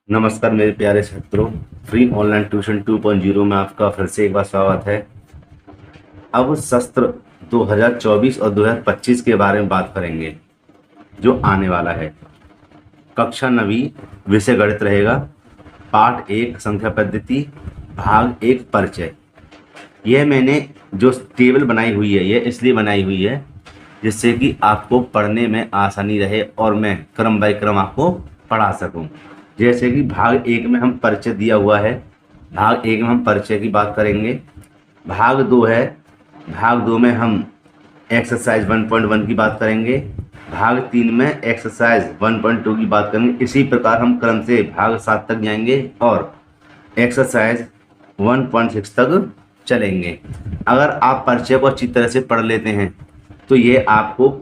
नमस्कार मेरे प्यारे छात्रों। फ्री ऑनलाइन ट्यूशन 2.0 में आपका फिर से एक बार स्वागत है। अब सत्र 2024 और 2025 के बारे में बात करेंगे जो आने वाला है। कक्षा 9वीं विषय गणित रहेगा। पाठ 1 संख्या पद्धति, भाग 1 परिचय। यह मैंने जो टेबल बनाई हुई है यह इसलिए बनाई हुई है जिससे कि आपको पढ़ने में आसानी रहे और मैं क्रम बाय क्रम आपको पढ़ा सकूं। जैसे कि भाग 1 में हम परिचय दिया हुआ है, भाग 1 में हम परिचय की बात करेंगे। भाग 2 है, भाग 2 में हम एक्सरसाइज 1.1 की बात करेंगे। भाग 3 में एक्सरसाइज 1.2 की बात करेंगे। इसी प्रकार हम क्रम से भाग 7 तक जाएंगे और एक्सरसाइज 1.6 तक चलेंगे। अगर आप परिचय को अच्छी तरह से पढ़ लेते हैं तो ये आपको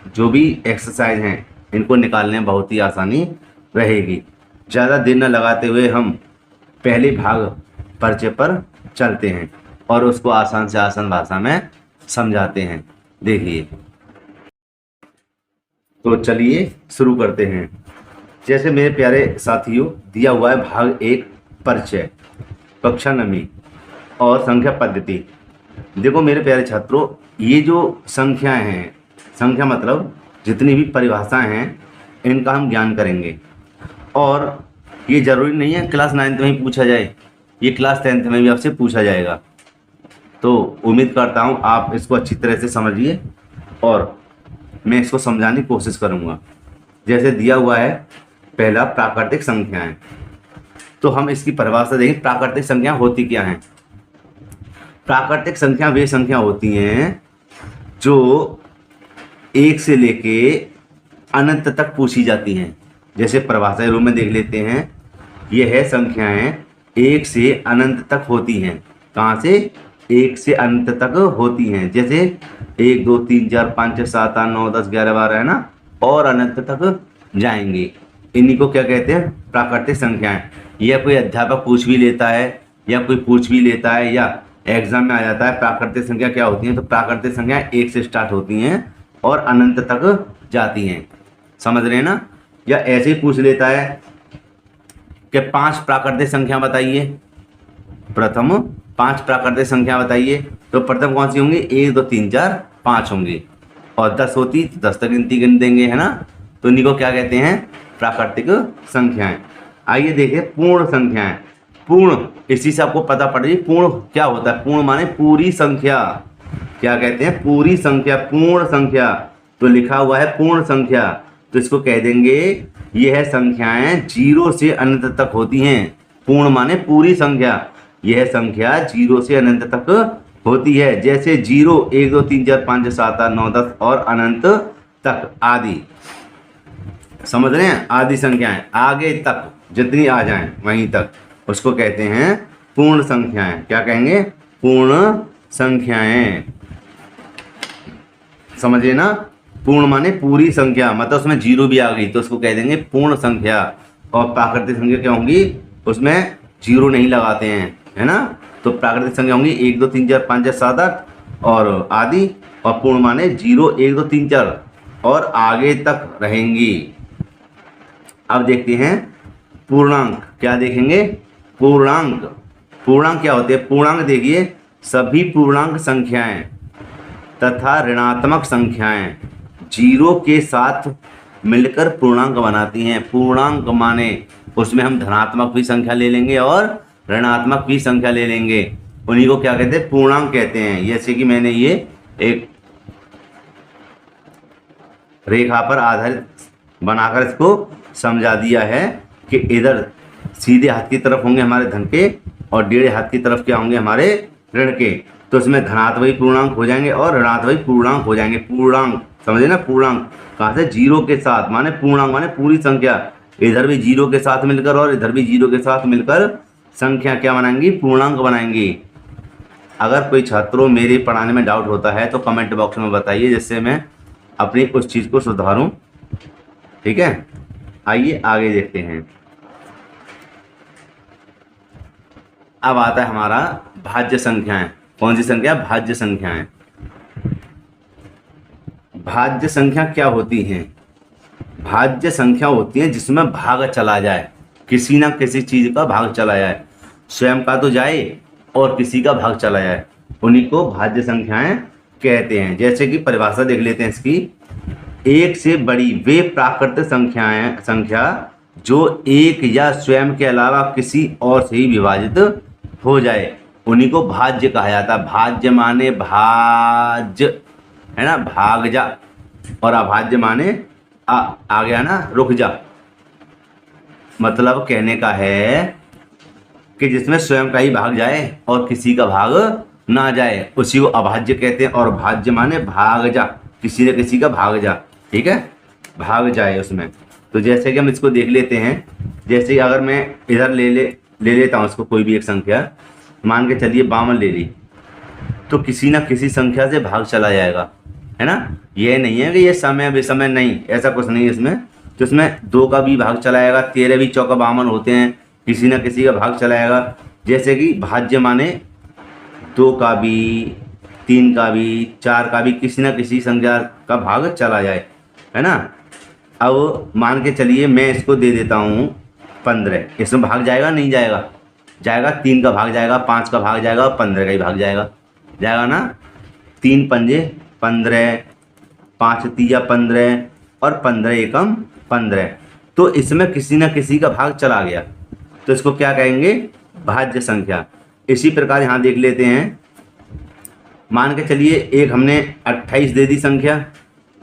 जो भी एक्सरसाइज हैं इनको निकालने में बहुत ही आसानी रहेगी। ज़्यादा देर न लगाते हुए हम पहले भाग परिचय पर चलते हैं और उसको आसान से आसान भाषा में समझाते हैं। देखिए, तो चलिए शुरू करते हैं। जैसे मेरे प्यारे साथियों, दिया हुआ है भाग 1 परिचय, कक्षा 9वीं और संख्या पद्धति। देखो मेरे प्यारे छात्रों, ये जो संख्याएं हैं, संख्या मतलब जितनी भी परिभाषाएं हैं इनका हम ज्ञान करेंगे। और ये ज़रूरी नहीं है क्लास 9th में ही पूछा जाए, ये क्लास 10th में भी आपसे पूछा जाएगा। तो उम्मीद करता हूँ आप इसको अच्छी तरह से समझिए और मैं इसको समझाने की कोशिश करूँगा। जैसे दिया हुआ है पहला, प्राकृतिक संख्याएं। तो हम इसकी परिभाषा देखें, प्राकृतिक संख्या होती क्या हैं। प्राकृतिक संख्या वे संख्या होती हैं जो 1 से लेके अनंत तक पूछी जाती हैं। जैसे परिभाषा के रूप में देख लेते हैं, यह है संख्याएं 1 से अनंत तक होती हैं। कहाँ से? 1 से अनंत तक होती हैं। जैसे 1 2 3 4 5 6 7 8 9 10 11 12 है ना, और अनंत तक जाएंगे। इन्हीं को क्या कहते हैं? प्राकृतिक संख्याएं। या कोई अध्यापक पूछ भी लेता है या कोई पूछ भी लेता है या एग्जाम में आ जाता है, प्राकृतिक संख्या क्या होती हैं? तो प्राकृतिक संख्या 1 से स्टार्ट होती हैं और अनंत तक जाती हैं। समझ रहे हैं ना? या ऐसे ही पूछ लेता है कि 5 प्राकृतिक संख्या बताइए, प्रथम 5 प्राकृतिक संख्या बताइए। तो प्रथम कौन सी होंगी? 1 2 3 4 5 होंगी, और 10 होती तो 10 तक गिनती गिन देंगे, है ना। तो इन्हीं को क्या कहते हैं? प्राकृतिक संख्याएं। आइए देखिए पूर्ण संख्याएं। पूर्ण, इसी से आपको पता पड़ रही पूर्ण क्या होता है। पूर्ण माने पूरी संख्या। क्या कहते हैं? पूरी संख्या, पूर्ण संख्या। तो लिखा हुआ है पूर्ण संख्या, तो इसको कह देंगे यह संख्याएं 0 से अनंत तक होती हैं। पूर्ण माने पूरी संख्या, यह संख्या 0 से अनंत तक होती है। जैसे 0 1 2 3 4 5 6 7 8 9 10 और अनंत तक, आदि। समझ रहे हैं? आदि संख्याएं आगे तक जितनी आ जाएं वहीं तक, उसको कहते हैं पूर्ण संख्याएं। क्या कहेंगे? पूर्ण संख्याएं। समझिए ना? पूर्ण माने पूरी संख्या, मतलब उसमें 0 भी आ गई तो उसको कह देंगे पूर्ण संख्या। और प्राकृतिक संख्या क्या होंगी? उसमें 0 नहीं लगाते हैं, है ना। तो प्राकृतिक संख्या होंगी 1 2 3 4 5 6 7 8 और आदि। और पूर्ण माने 0 1 2 3 4 और आगे तक रहेंगी। अब देखते हैं पूर्णांक। क्या देखेंगे? पूर्णांक। पूर्णांक क्या होते हैं? पूर्णांक देखिए, सभी पूर्णांक संख्याएं तथा ऋणात्मक संख्याएं 0 के साथ मिलकर पूर्णांक बनाती हैं। पूर्णांक माने उसमें हम धनात्मक भी संख्या ले लेंगे और ऋणात्मक भी संख्या ले लेंगे। उन्हीं को क्या कहते हैं? पूर्णांक कहते हैं। जैसे कि मैंने ये एक रेखा पर आधारित बनाकर इसको समझा दिया है कि इधर सीधे हाथ की तरफ होंगे हमारे धन के और डेढ़े हाथ की तरफ क्या होंगे? हमारे ऋण के। तो इसमें धनात्मक पूर्णांक हो जाएंगे और ऋणात्मक पूर्णांक हो जाएंगे। पूर्णांक समझे ना? पूर्णांक कहाँ से? 0 के साथ, माने पूर्णांक माने पूरी संख्या। इधर भी 0 के साथ मिलकर और इधर भी 0 के साथ मिलकर संख्या क्या बनाएंगी? पूर्णांक बनाएंगी। अगर कोई छात्रों मेरे पढ़ाने में डाउट होता है तो कमेंट बॉक्स में बताइए, जिससे मैं अपनी उस चीज़ को सुधारूं। ठीक है, आइए आगे देखते हैं। अब आता है हमारा भाज्य संख्याएं। कौन सी संख्या? भाज्य संख्याएं। भाज्य संख्या क्या होती हैं? भाज्य संख्या होती है जिसमें भाग चला जाए। किसी ना किसी चीज का भाग चला जाए, स्वयं का तो जाए और किसी का भाग चला जाए, उन्हीं को भाज्य संख्याएं कहते हैं। जैसे कि परिभाषा देख लेते हैं इसकी, एक से बड़ी वे प्राकृत संख्या जो एक या स्वयं के अलावा किसी और से ही विभाजित हो जाए, उन्हीं को भाज्य कहा जाता है। भाज्य माने भाज्य, है ना, भाग जा, और अभाज्य माने आ गया ना, रुक जा। मतलब कहने का है कि जिसमें स्वयं का ही भाग जाए और किसी का भाग ना जाए, उसी को अभाज्य कहते हैं। और भाज्य माने भाग जा, किसी न किसी का भाग जा, ठीक है, भाग जाए उसमें। तो जैसे कि हम इसको देख लेते हैं, जैसे अगर मैं इधर ले लेता हूँ इसको, कोई भी एक संख्या मान के चलिए 52 ले ली, तो किसी ना किसी संख्या से भाग चला जाएगा, है ना। ये नहीं है कि ये समय विषमय, नहीं, ऐसा कुछ नहीं है इसमें। तो इसमें 2 का भी भाग चलाएगा, 13 भी 4 52 होते हैं, किसी ना किसी का भाग चलाएगा। जैसे कि भाज्य माने 2 का भी, 3 का भी, 4 का भी, किसी न किसी संख्या का भाग चला जाए, है ना। अब मान के चलिए मैं इसको दे देता हूँ 15, इसमें भाग जाएगा नहीं जाएगा? जाएगा। 3 का भाग जाएगा, 5 का भाग जाएगा, 15 का ही भाग जाएगा, जाएगा ना। 3 पंजे 15, 5 तिया 15 और 15 एकम 15। तो इसमें किसी न किसी का भाग चला गया, तो इसको क्या कहेंगे? भाज्य संख्या। इसी प्रकार यहाँ देख लेते हैं, मान के चलिए एक हमने 28 दे दी संख्या,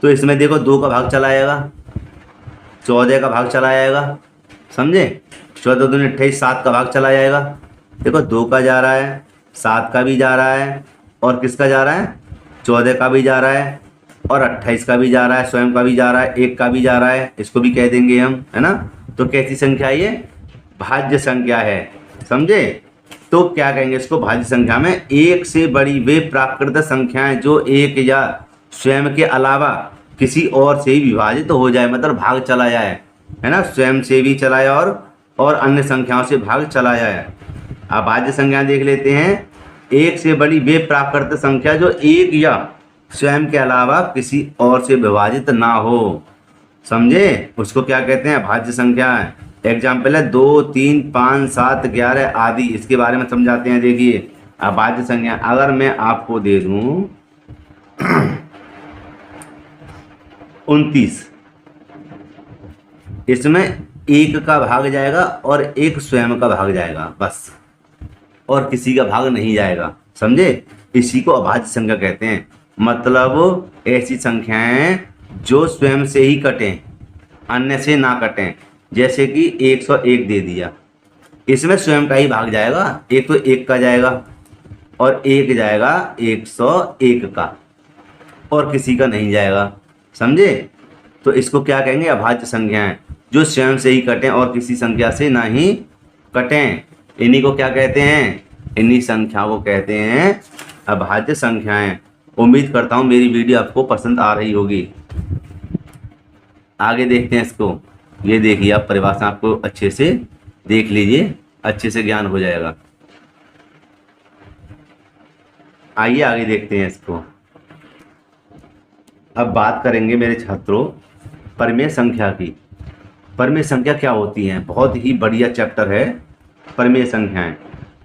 तो इसमें देखो 2 का भाग चला जाएगा, 14 का भाग चला जाएगा, समझे। 14 दूनी 28, 7 का भाग चला जाएगा। देखो 2 का जा रहा है, 7 का भी जा रहा है, और किसका जा रहा है? 14 का भी जा रहा है, और 28 का भी जा रहा है, स्वयं का भी जा रहा है, 1 का भी जा रहा है, इसको भी कह देंगे हम, है ना। तो कैसी संख्या है ये? भाज्य संख्या है, समझे। तो क्या कहेंगे इसको? भाज्य संख्या में एक से बड़ी वे प्राकृत संख्याएं जो एक या स्वयं के अलावा किसी और से ही विभाजित हो जाए, मतलब भाग चला जाए, है ना, स्वयं से भी चला जाए और अन्य संख्याओं से भाग चला जाए। अब भाज्य संख्या देख लेते हैं, एक से बड़ी वे प्राकृत संख्या जो एक या स्वयं के अलावा किसी और से विभाजित ना हो, समझे, उसको क्या कहते हैं? भाज्य संख्या। एग्जाम्पल है 2, 3, 5, 7, 11 आदि, इसके बारे में समझाते हैं। देखिए अब भाज्य संख्या, अगर मैं आपको दे दूं 29, इसमें 1 का भाग जाएगा और 1 स्वयं का भाग जाएगा बस, और किसी का भाग नहीं जाएगा, समझे। इसी को अभाज्य संख्या कहते हैं। मतलब ऐसी संख्याएं जो स्वयं से ही कटें, अन्य से ना कटें। जैसे कि 101 दे दिया, इसमें स्वयं का ही भाग जाएगा, एक तो 1 का जाएगा और 1 जाएगा 101 का, और किसी का नहीं जाएगा, समझे। तो इसको क्या कहेंगे? अभाज्य संख्याएं जो स्वयं से ही कटें और किसी संख्या से ना ही कटें, इन्हीं को क्या कहते हैं? इन्हीं संख्याओं को कहते हैं अभाज्य संख्याएं। उम्मीद करता हूँ मेरी वीडियो आपको पसंद आ रही होगी। आगे देखते हैं इसको। ये देखिए, आप परिभाषा आपको अच्छे से देख लीजिए, अच्छे से ज्ञान हो जाएगा। आइए आगे देखते हैं इसको। अब बात करेंगे मेरे छात्रों परिमेय संख्या की। परिमेय संख्या क्या होती है? बहुत ही बढ़िया चैप्टर है परिमेय संख्याएं।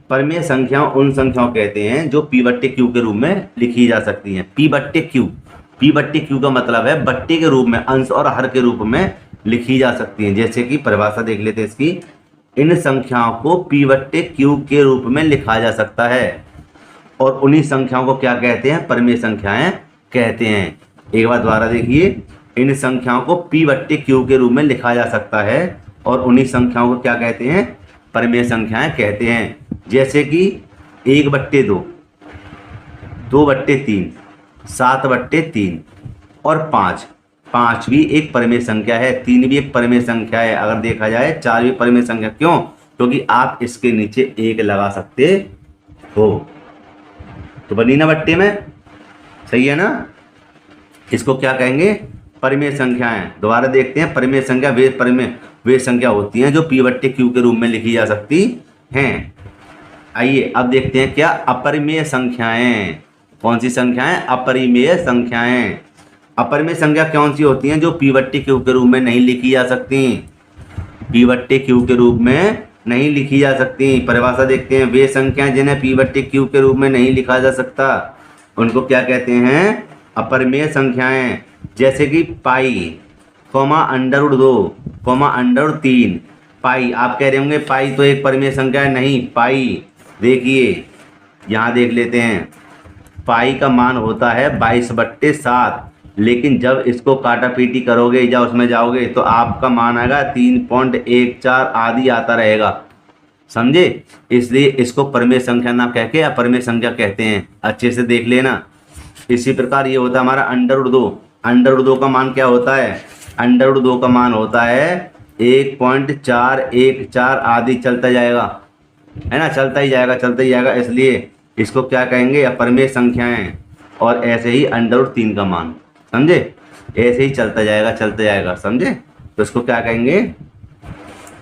परिमेय संख्याओं उन संख्याओं कहते हैं जो P/Q के रूप में लिखी जा सकती हैं। P/Q, P/Q का मतलब है बट्टे के रूप में, अंश और हर के रूप में लिखी जा सकती हैं। जैसे कि परिभाषा देख लेते हैं इसकी, इन संख्याओं को P/Q के रूप में लिखा जा सकता है, और उन्हीं संख्याओं को क्या कहते हैं? परिमेय संख्याएं कहते हैं। एक बार दोबारा देखिए, इन संख्याओं को P/Q के रूप में लिखा जा सकता है, और उन्हीं संख्याओं को क्या कहते हैं? परिमेय संख्याएं कहते हैं। जैसे कि 1/2, 2/3, 7/3 और 5 भी एक परिमेय संख्या है, 3 भी एक परिमेय संख्या है। अगर देखा जाए 4 भी परिमेय संख्या। क्यों? क्योंकि आप इसके नीचे 1 लगा सकते हो, तो बनी ना बट्टे में, सही है ना। इसको क्या कहेंगे? परिमेय संख्याएं। दोबारा देखते हैं, परिमेय संख्या वे संख्या होती हैं जो P/Q के रूप में लिखी जा सकती हैं। आइए अब देखते हैं क्या अपरिमेय संख्याएं। कौन सी संख्याएं? अपरिमेय संख्याएं। अपरिमेय संख्या कौन सी होती हैं जो P/Q के रूप में नहीं लिखी जा सकती? पी बट्टे क्यू के रूप में नहीं लिखी जा सकती। परिभाषा देखते हैं, वे संख्याएं जिन्हें पी बट्टे क्यू के रूप में नहीं लिखा जा सकता उनको क्या कहते हैं? अपरिमेय संख्याएं। जैसे कि पाई कॉमा √2 कॉमा √3। पाई, आप कह रहे होंगे पाई तो एक परिमेय संख्या है। नहीं, पाई देखिए यहाँ देख लेते हैं, पाई का मान होता है 22/7, लेकिन जब इसको काटा पीटी करोगे या उसमें जाओगे तो आपका मान आएगा 3.14 आदि आता रहेगा, समझे? इसलिए इसको परिमेय संख्या ना कह के अपरिमेय संख्या कहते हैं। अच्छे से देख लेना। इसी प्रकार ये होता है हमारा √2। √2 का मान क्या होता है? √2 का मान होता है 1.414 आदि चलता जाएगा, है ना, चलता ही जाएगा। इसलिए इसको क्या कहेंगे? अपरिमेय संख्याएं। और ऐसे ही √3 का मान, समझे, ऐसे ही चलता जाएगा, समझे? तो इसको क्या कहेंगे?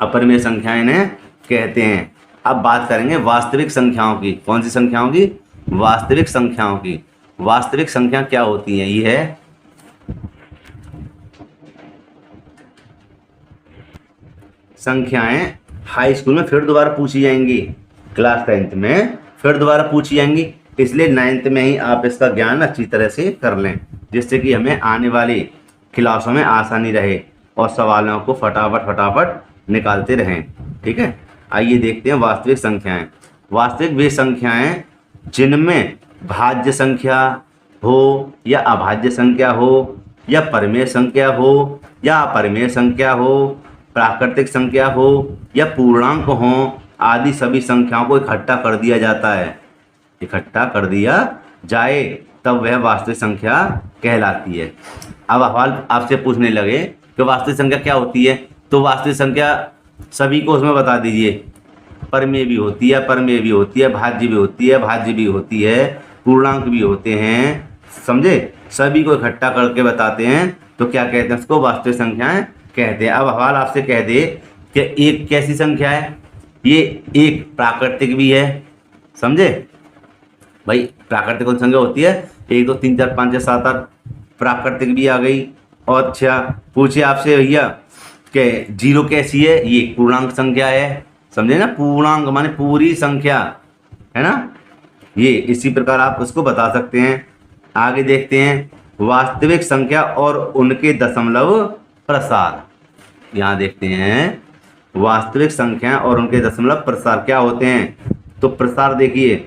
अपरिमेय संख्याएं इन्हें कहते हैं। अब बात करेंगे वास्तविक संख्याओं की। कौन सी संख्याओं की? वास्तविक संख्याओं की। वास्तविक संख्या क्या होती है? ये है संख्याएं हाई स्कूल में फिर दोबारा पूछी जाएंगी, क्लास 10th में फिर दोबारा पूछी जाएंगी, इसलिए 9th में ही आप इसका ज्ञान अच्छी तरह से कर लें, जिससे कि हमें आने वाली क्लासों में आसानी रहे और सवालों को फटाफट निकालते रहें। ठीक है, आइए देखते हैं वास्तविक संख्याएं। वास्तविक वे संख्याएं जिनमें भाज्य संख्या हो या अभाज्य संख्या हो या परिमेय संख्या हो या अपरिमेय संख्या हो, प्राकृतिक संख्या हो या पूर्णांक हो आदि सभी संख्याओं को इकट्ठा कर दिया जाता है। इकट्ठा कर दिया जाए तब वह वास्तविक संख्या कहलाती है। अब सवाल आपसे पूछने लगे कि वास्तविक संख्या क्या होती है, तो वास्तविक संख्या सभी को उसमें बता दीजिए। परिमेय भी होती है, अपरिमेय भी होती है, भाज्य भी होती है, भाज्य भी होती है, पूर्णांक भी होते हैं, समझे? सभी को इकट्ठा करके बताते हैं तो क्या कहते हैं? उसको वास्तविक संख्याएं कहते हैं। अब सवाल आपसे कह दे कि एक कैसी संख्या है? ये एक प्राकृतिक भी है, समझे भाई? प्राकृतिक कौन संख्या होती है? 1 2 3 4 5 6 7 8 प्राकृतिक भी आ गई। और अच्छा पूछे आपसे भैया कि 0 कैसी है? ये पूर्णांक संख्या है, समझे ना? पूर्णांक माने पूरी संख्या, है ना? ये इसी प्रकार आप उसको बता सकते हैं। आगे देखते हैं वास्तविक संख्या और उनके दशमलव प्रसार। यहाँ देखते हैं वास्तविक संख्या और उनके दशमलव प्रसार क्या होते हैं। तो प्रसार देखिए,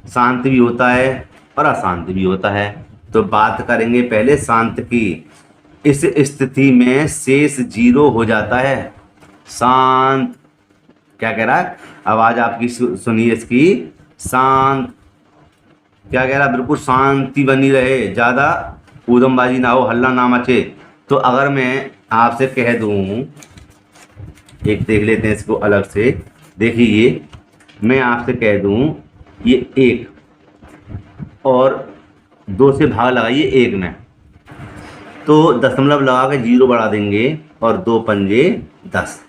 शांत भी होता है और अशांत भी होता है। तो बात करेंगे पहले शांत की। इस स्थिति में शेष 0 हो जाता है। शांत क्या कह रहा है? आवाज आपकी सुनिए इसकी। शांत क्या कह रहा है? बिल्कुल शांति बनी रहे, ज़्यादा ऊधमबाजी ना हो, हल्ला ना मचे। तो अगर मैं आपसे कह दूं, एक देख लेते हैं इसको अलग से। देखिए ये मैं आपसे कह दूं ये 1 और 2 से भाग लगाइए 1 में, तो दशमलव लगा के 0 बढ़ा देंगे और 2 पंजे 10।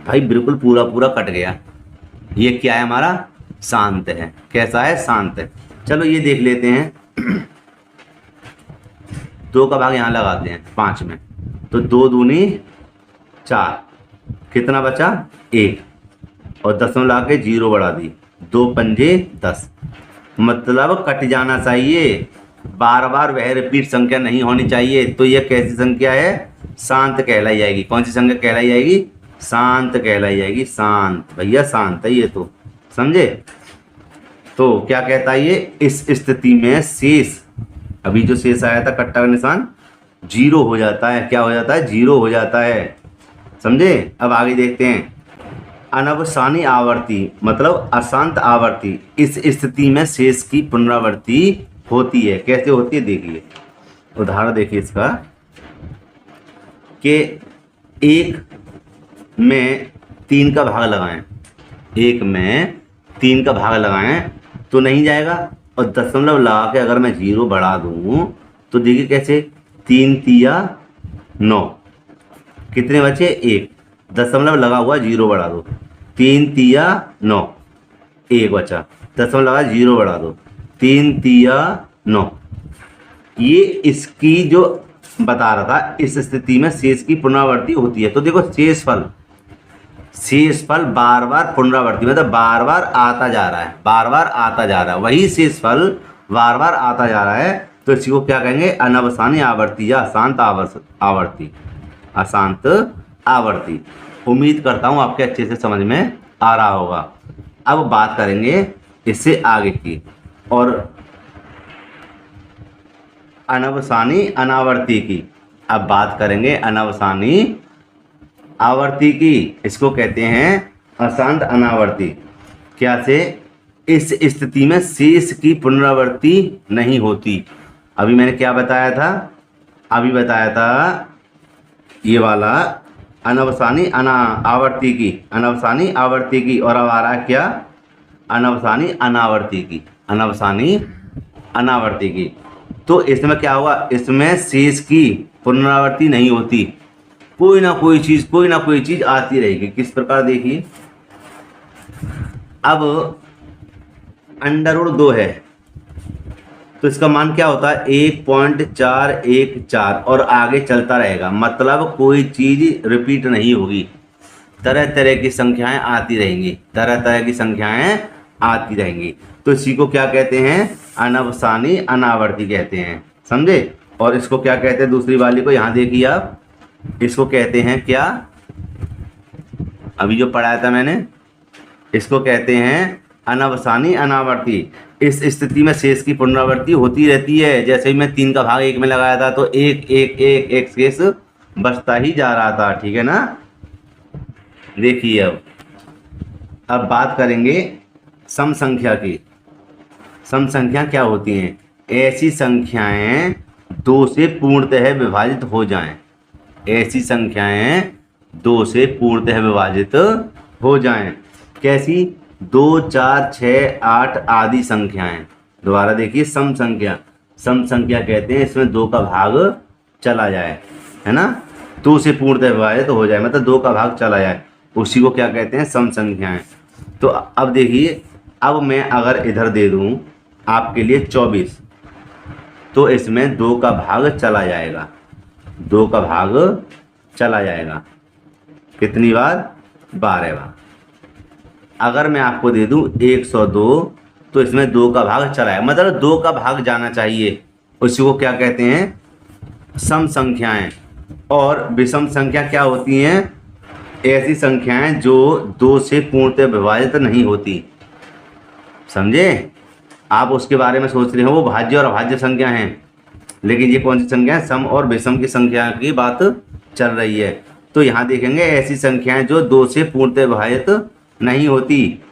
भाई बिल्कुल पूरा कट गया। ये क्या है? हमारा शांत है। कैसा है? शांत है। चलो ये देख लेते हैं। 2 का भाग यहाँ लगाते हैं 5 में, तो 2 दूनी 4, कितना बचा? 1 और दशमलव लगा के 0 बढ़ा दी, 2 पंजे 10। मतलब कट जाना चाहिए, बार बार वह रिपीट संख्या नहीं होनी चाहिए। तो यह कैसी संख्या है? शांत कहलाई जाएगी। कौन सी संख्या कहलाई जाएगी? शांत कहलाई जाएगी। शांत भैया, शांत है ये, तो समझे? तो क्या कहता है ये? इस स्थिति में शेष, अभी जो शेष आया था कट्टा का निशान, 0 हो जाता है। क्या हो जाता है? 0 हो जाता है, समझे? अब आगे देखते हैं अनवसानी आवर्ती मतलब अशांत आवर्ती। इस स्थिति में शेष की पुनरावृत्ति होती है। कैसे होती है? देखिए उदाहरण देखिए इसका कि 1 में 3 का भाग लगाएं, 1 में 3 का भाग लगाएं तो नहीं जाएगा, और दशमलव लगा के अगर मैं 0 बढ़ा दूं तो देखिए कैसे, 3 तिया 9, कितने बचे? 1, दशमलव लगा हुआ 0 बढ़ा दो, 3 तिया 9, 1 बचा, दशमलव लगा 0 बढ़ा दो, 3 तिया 9। ये इसकी जो बता रहा था, इस स्थिति में शेष की पुनरावृत्ति होती है। तो देखो शेषफल शेष फल बार बार पुनरावर्ती, मतलब बार बार आता जा रहा है, बार बार आता जा रहा है, वही शेष फल बार बार आता जा रहा है, तो इसी को क्या कहेंगे? अनवसानी आवर्ती या अशांत आवर्ती, अशांत आवर्ती। उम्मीद करता हूँ आपके अच्छे से समझ में आ रहा होगा। अब बात करेंगे इससे आगे की, और अनवसानी अनावर्ती की। अब बात करेंगे अनवसानी आवर्ती की, इसको कहते हैं अशांत अनावर्ती। क्या से? इस स्थिति में शेष की पुनरावृत्ति नहीं होती। अभी मैंने क्या बताया था? अभी बताया था ये वाला अनवसानी आवर्ती की, अनवसानी आवर्ती की, और अब आ रहा है क्या? अनवसानी अनावर्ती की, अनवसानी अनावर्ती की। तो इसमें क्या हुआ? इसमें शेष की पुनरावृत्ति नहीं होती, कोई ना कोई चीज आती रहेगी। किस प्रकार? देखिए, अब √2 है तो इसका मान क्या होता है? 1.414 और आगे चलता रहेगा, मतलब कोई चीज रिपीट नहीं होगी, तरह तरह की संख्याएं आती रहेंगी, तरह तरह की संख्याएं आती रहेंगी। तो इसी को क्या कहते हैं? अनवसानी अनावर्ती कहते हैं, समझे? और इसको क्या कहते हैं? दूसरी वाली को यहाँ देखिए आप, इसको कहते हैं क्या? अभी जो पढ़ाया था मैंने, इसको कहते हैं अनवसानी अनावर्ती। इस स्थिति में शेष की पुनरावृत्ति होती रहती है। जैसे ही मैं 3 का भाग 1 में लगाया था तो एक शेष बचता ही जा रहा था, ठीक है ना? देखिए, अब बात करेंगे सम संख्या की। सम संख्या क्या होती हैं? ऐसी संख्याएं 2 से पूर्णतः विभाजित हो जाएं, ऐसी संख्याएं 2 से पूर्णतः विभाजित हो जाएं। कैसी? 2, 4, 6, 8 आदि संख्याएं। दोबारा देखिए, सम संख्या, सम संख्या कहते हैं इसमें 2 का भाग चला जाए, है ना? 2 से पूर्णतः विभाजित हो जाए, मतलब 2 का भाग चला जाए, उसी को क्या कहते हैं? सम संख्याएं। तो अब देखिए, अब मैं अगर इधर दे दूं आपके लिए 24, तो इसमें 2 का भाग चला जाएगा, 2 का भाग चला जाएगा। कितनी बार? 12 बार। अगर मैं आपको दे दूं 102, तो इसमें 2 का भाग चला है, मतलब 2 का भाग जाना चाहिए, उसी को क्या कहते हैं? सम संख्याएं। और विषम संख्या क्या होती हैं? ऐसी संख्याएं जो 2 से पूर्णतः विभाजित नहीं होती, समझे? आप उसके बारे में सोच रहे हो, वो भाज्य और अभाज्य संख्या हैं, लेकिन ये कौन सी संख्या है? सम और विषम की संख्या की बात चल रही है। तो यहाँ देखेंगे ऐसी संख्याएं जो 2 से पूर्णतः विभाजित नहीं होती,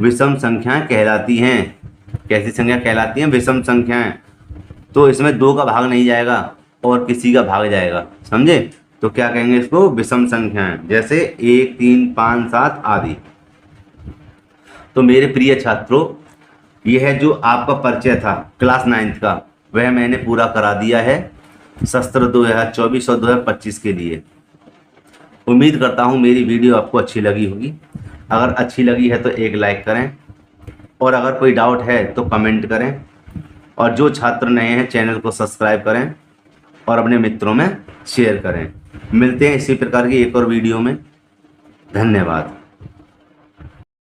विषम संख्याएं कहलाती हैं। कैसी संख्या कहलाती हैं? विषम संख्याएं। तो इसमें 2 का भाग नहीं जाएगा और किसी का भाग जाएगा, समझे? तो क्या कहेंगे इसको? विषम संख्याएं। जैसे 1, 3, 5, 7 आदि। तो मेरे प्रिय छात्रों, यह है जो आपका परिचय था क्लास 9th का, वह मैंने पूरा करा दिया है सत्र 2024 और 2025 के लिए। उम्मीद करता हूँ मेरी वीडियो आपको अच्छी लगी होगी। अगर अच्छी लगी है तो एक लाइक करें, और अगर कोई डाउट है तो कमेंट करें, और जो छात्र नए हैं चैनल को सब्सक्राइब करें और अपने मित्रों में शेयर करें। मिलते हैं इसी प्रकार की एक और वीडियो में। धन्यवाद।